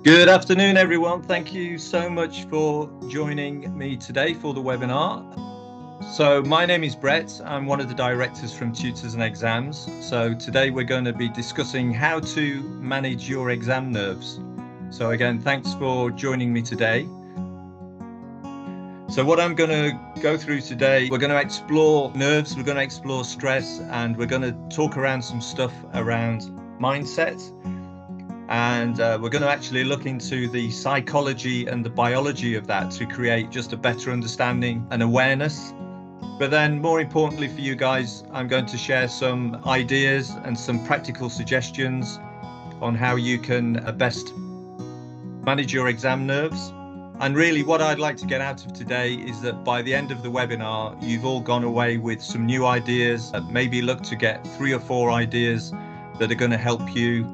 Good afternoon, everyone. Thank you so much for joining me today for the webinar. So my name is Brett. I'm one of the directors from Tutors and Exams. So today we're going to be discussing how to manage your exam nerves. So again, thanks for joining me today. So what I'm going to go through today, we're going to explore nerves, we're going to explore stress, and we're going to talk around some stuff around mindset. And we're going to actually look into the psychology and the biology of that to create just a better understanding and awareness. But then more importantly for you guys, I'm going to share some ideas and some practical suggestions on how you can best manage your exam nerves. And really what I'd like to get out of today is that by the end of the webinar, you've all gone away with some new ideas, maybe look to get 3 or 4 ideas that are going to help you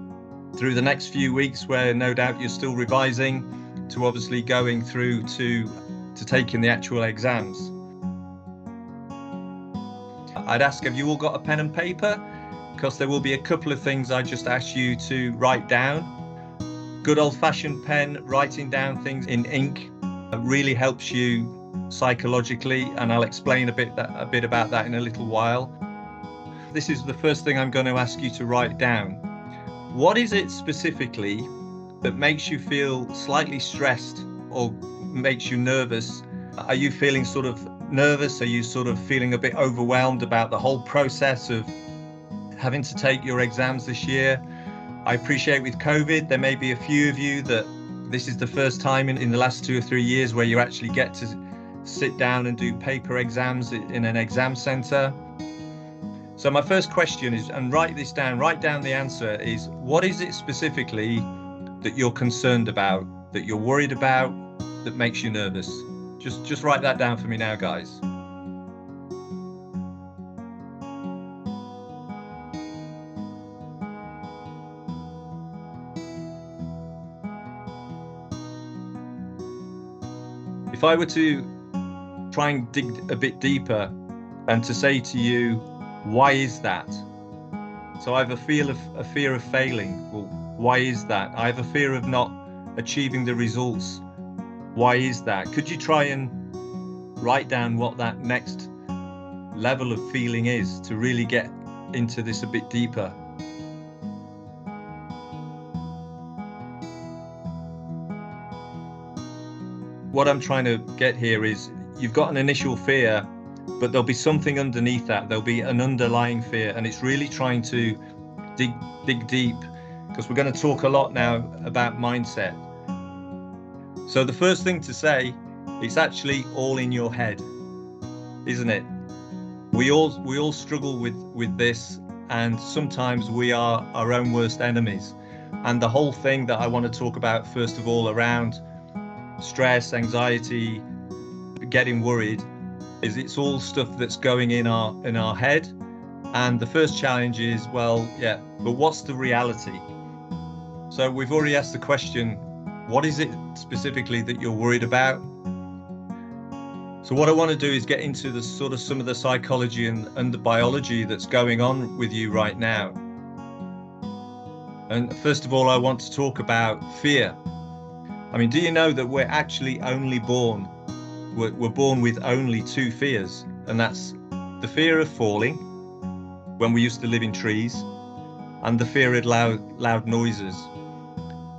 through the next few weeks, where no doubt you're still revising to obviously going through to taking the actual exams. I'd ask, have you all got a pen and paper? Because there will be a couple of things I just ask you to write down. Good old-fashioned pen, writing down things in ink really helps you psychologically, and I'll explain a bit about that in a little while. This is the first thing I'm going to ask you to write down. What is it specifically that makes you feel slightly stressed or makes you nervous? Are you feeling sort of nervous? Are you sort of feeling a bit overwhelmed about the whole process of having to take your exams this year? I appreciate with COVID, there may be a few of you that this is the first time in the last 2 or 3 years where you actually get to sit down and do paper exams in an exam centre. So my first question is, and write down the answer is, what is it specifically that you're concerned about, that you're worried about, that makes you nervous? Just write that down for me now, guys. If I were to try and dig a bit deeper and to say to you, why is that? So I have a fear of failing. Well, why is that? I have a fear of not achieving the results. Why is that? Could you try and write down what that next level of feeling is to really get into this a bit deeper? What I'm trying to get here is, you've got an initial fear, but there'll be something underneath that. There'll be an underlying fear, and it's really trying to dig deep, because we're going to talk a lot now about mindset. So the first thing to say, it's actually all in your head, isn't it? We all struggle with this, and sometimes we are our own worst enemies. And the whole thing that I want to talk about first of all around stress, anxiety, getting worried, is it's all stuff that's going in our head. And the first challenge is, well, yeah, but what's the reality? So we've already asked the question, what is it specifically that you're worried about? So what I want to do is get into the sort of some of the psychology and the biology that's going on with you right now. And first of all, I want to talk about fear. I mean, do you know that we're actually only born we're born with only 2 fears, and that's the fear of falling when we used to live in trees, and the fear of loud noises.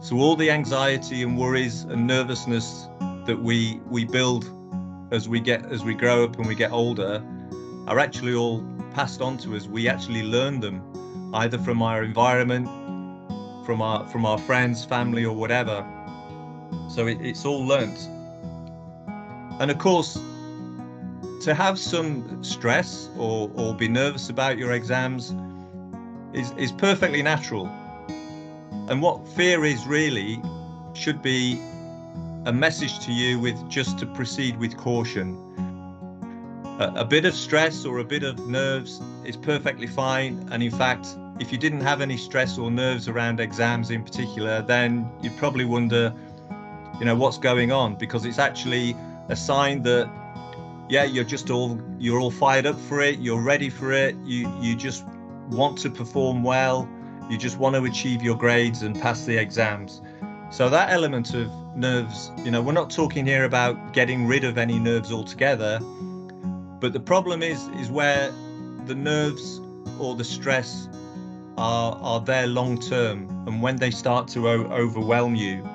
So all the anxiety and worries and nervousness that we build as we grow up and we get older are actually all passed on to us. We actually learn them either from our environment, from our friends, family, or whatever. So it's all learnt. And of course, to have some stress or be nervous about your exams is perfectly natural. And what fear is really should be a message to you with just to proceed with caution. A bit of stress or a bit of nerves is perfectly fine. And in fact, if you didn't have any stress or nerves around exams in particular, then you'd probably wonder, what's going on, because it's actually a sign that, yeah, you're all fired up for it, you're ready for it, you just want to perform well, you just want to achieve your grades and pass the exams. So that element of nerves, we're not talking here about getting rid of any nerves altogether, but the problem is where the nerves or the stress are there long term, and when they start to overwhelm you.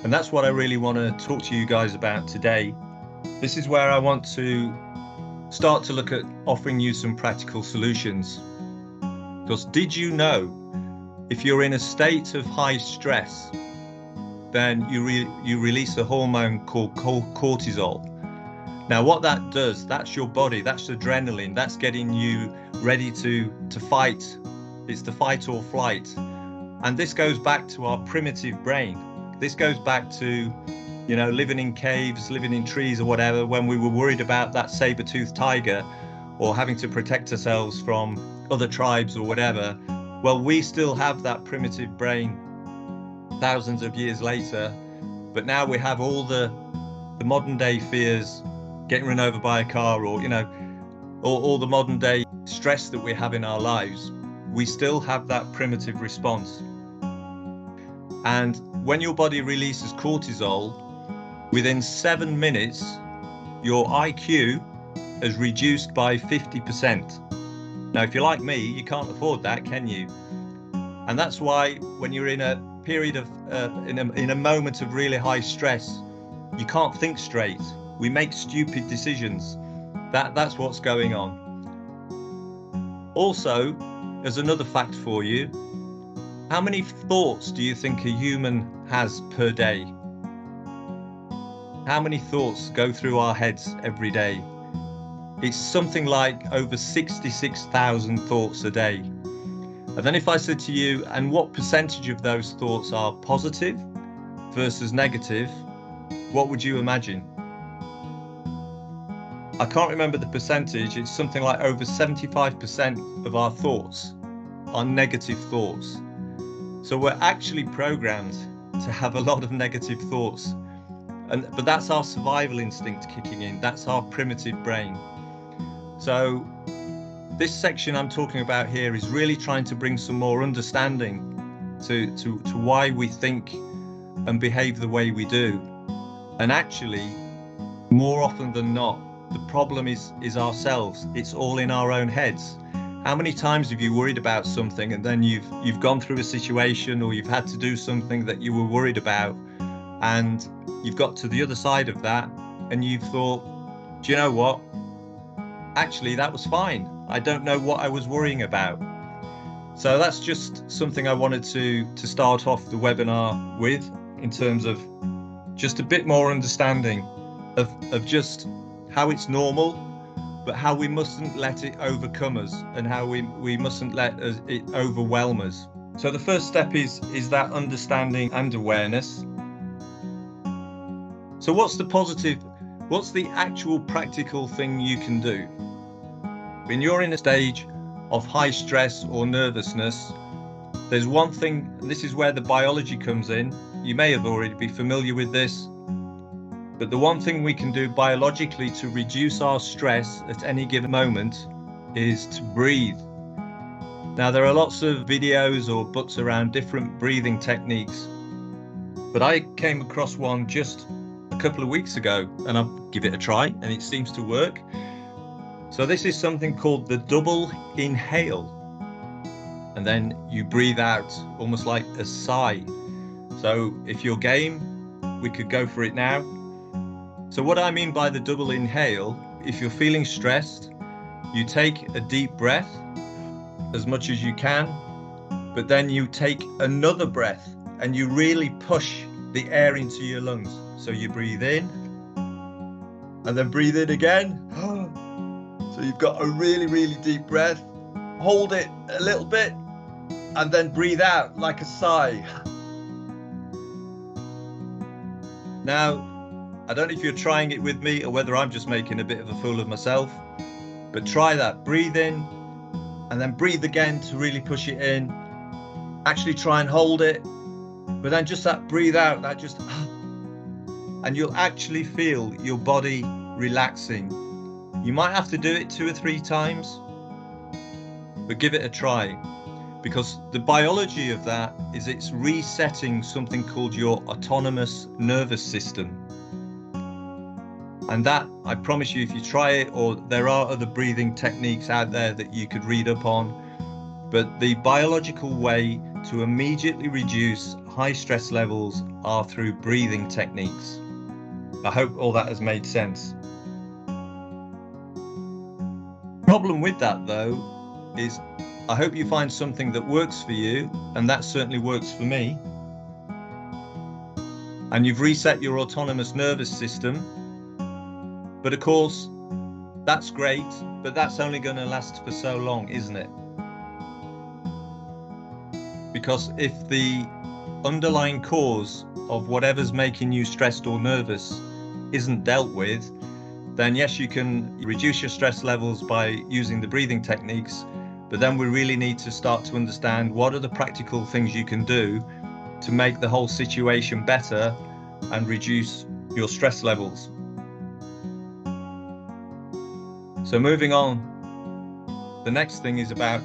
And that's what I really want to talk to you guys about today. This is where I want to start to look at offering you some practical solutions. Because did you know, if you're in a state of high stress, then you release a hormone called cortisol. Now what that does, that's your body, that's adrenaline, that's getting you ready to fight. It's the fight or flight. And this goes back to our primitive brain. This goes back to, living in caves, living in trees or whatever, when we were worried about that saber-toothed tiger or having to protect ourselves from other tribes or whatever. Well, we still have that primitive brain thousands of years later, but now we have all the modern day fears, getting run over by a car, or all the modern day stress that we have in our lives. We still have that primitive response. And when your body releases cortisol, within 7 minutes your IQ is reduced by 50%. Now if you're like me, you can't afford that, can you? And that's why when you're in a period of in a moment of really high stress, you can't think straight. We make stupid decisions. That's what's going on. Also, there's another fact for you. How many thoughts do you think a human has per day? How many thoughts go through our heads every day? It's something like over 66,000 thoughts a day. And then if I said to you, and what percentage of those thoughts are positive versus negative, what would you imagine? I can't remember the percentage. It's something like over 75% of our thoughts are negative thoughts. So we're actually programmed to have a lot of negative thoughts. But that's our survival instinct kicking in. That's our primitive brain. So this section I'm talking about here is really trying to bring some more understanding to why we think and behave the way we do. And actually, more often than not, the problem is ourselves. It's all in our own heads. How many times have you worried about something and then you've gone through a situation, or you've had to do something that you were worried about, and you've got to the other side of that and you've thought, do you know what? Actually, that was fine. I don't know what I was worrying about. So that's just something I wanted to start off the webinar with, in terms of just a bit more understanding of just how it's normal, but how we mustn't let it overcome us, and how we mustn't let it overwhelm us. So the first step is that understanding and awareness. So what's the actual practical thing you can do? When you're in a stage of high stress or nervousness, there's one thing, and this is where the biology comes in. You may have already be familiar with this, but the one thing we can do biologically to reduce our stress at any given moment is to breathe. Now, there are lots of videos or books around different breathing techniques, but I came across one just a couple of weeks ago, and I'll give it a try, and it seems to work. So this is something called the double inhale, and then you breathe out almost like a sigh. So if you're game, we could go for it now. So what I mean by the double inhale, if you're feeling stressed, you take a deep breath as much as you can, but then you take another breath and you really push the air into your lungs. So you breathe in and then breathe in again. So you've got a really, really deep breath, hold it a little bit, and then breathe out like a sigh. Now, I don't know if you're trying it with me or whether I'm just making a bit of a fool of myself, but try that. Breathe in and then breathe again to really push it in. Actually try and hold it, but then just that breathe out, that just, and you'll actually feel your body relaxing. You might have to do it 2 or 3 times, but give it a try. because the biology of that is it's resetting something called your autonomous nervous system. And that, I promise you, if you try it, or there are other breathing techniques out there that you could read up on, but the biological way to immediately reduce high stress levels are through breathing techniques. I hope all that has made sense. Problem with that though is I hope you find something that works for you, and that certainly works for me. And you've reset your autonomous nervous system. But of course, that's great, but that's only going to last for so long, isn't it? Because if the underlying cause of whatever's making you stressed or nervous isn't dealt with, then yes, you can reduce your stress levels by using the breathing techniques, but then we really need to start to understand what are the practical things you can do to make the whole situation better and reduce your stress levels. So moving on, the next thing is about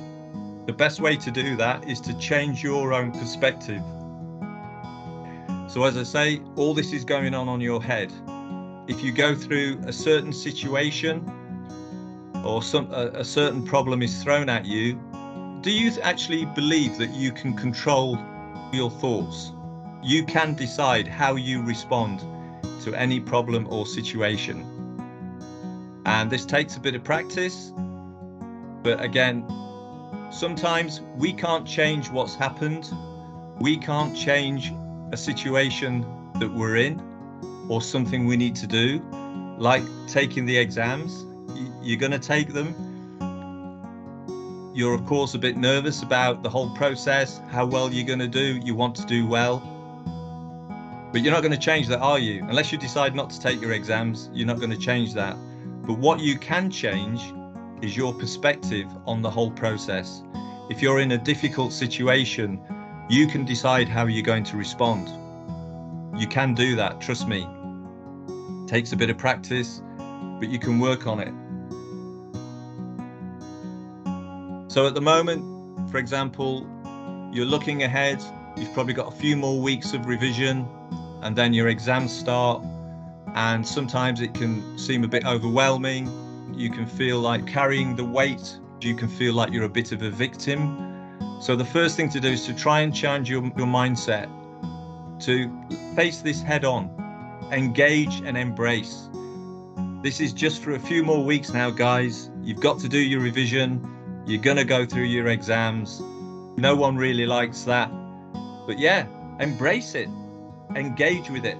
the best way to do that is to change your own perspective. So as I say, all this is going on your head. If you go through a certain situation or a certain problem is thrown at you, do you actually believe that you can control your thoughts? You can decide how you respond to any problem or situation. And this takes a bit of practice, but again, sometimes we can't change what's happened. We can't change a situation that we're in or something we need to do, like taking the exams. You're going to take them. You're of course a bit nervous about the whole process, how well you're going to do. You want to do well, but you're not going to change that, are you? Unless you decide not to take your exams, you're not going to change that. But what you can change is your perspective on the whole process. If you're in a difficult situation, you can decide how you're going to respond. You can do that, trust me. It takes a bit of practice, but you can work on it. So at the moment, for example, you're looking ahead, you've probably got a few more weeks of revision, and then your exams start. And sometimes it can seem a bit overwhelming. You can feel like carrying the weight. You can feel like you're a bit of a victim. So the first thing to do is to try and change your mindset, to face this head on, engage and embrace. This is just for a few more weeks now, guys. You've got to do your revision. You're going to go through your exams. No one really likes that. But yeah, embrace it. Engage with it.